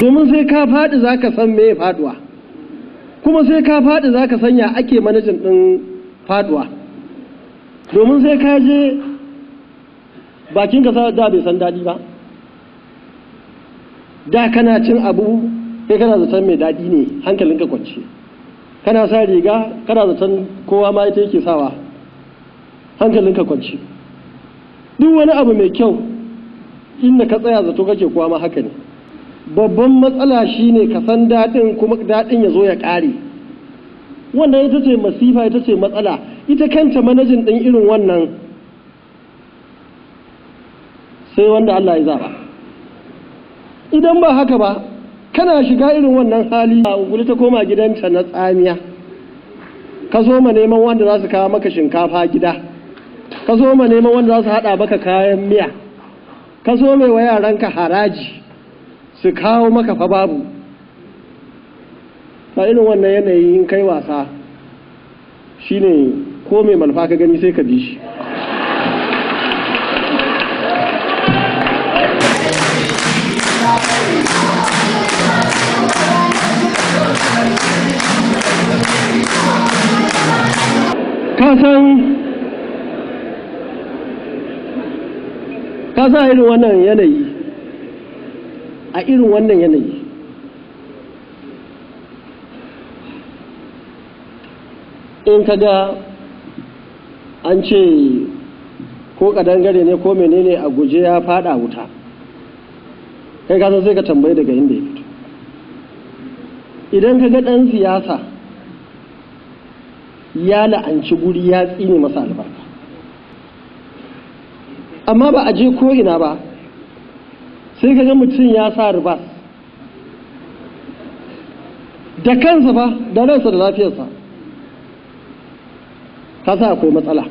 domin sai ka faɗi za ka san me faɗuwa, kuma sai ka faɗi za ka sanya ake manajin ɗin faɗuwa, domin sai ka je bakinka da bai san daɗi ba, da kana cin abu sai kana zaton mai daɗi ne hankalinka kwance, kana sa riga kana zaton kowa ma ita yake sawa hankalinka kwance, duk wani abu mai kyau inda ka tsaya zato kake kowa ma haka ne. Babban matsala shine ka san daɗin kuma daɗin ya zo ya ƙare, wannan ita ce masifa, ita ce matsala. Ita kanta manajin ɗin irin wannan sai wanda Allah ya zaɓa. Idan ba haka ba kana shiga irin wannan hali a unguli ta koma gidanta na tsamiya, ka zo ma neman wanda za su kawo maka shinkafa gida, ka zo ma neman wanda za su haɗa maka kayan miya, ka zo mai wa yaranka haraji su kawo maka fa babu. Ba irin wannan yanayi in kai wasa shine ko mai malfa ka gani sai ka bi shi. ka san irin wannan yanayi, a irin wannan yanayi in ka ga an ce ko kadangare ne ko menene a guje ya fada wuta, kai ka san sai ka tambayi daga inda ya fito. Idan ka ga ɗan siyasa ya la'anci guri ya tsine masa albarka, amma ba a je ko ina ba, sai ka ga mutum ya sa ribas da kansa ba da ransa da lafiyarsa, ka sa akwai matsala.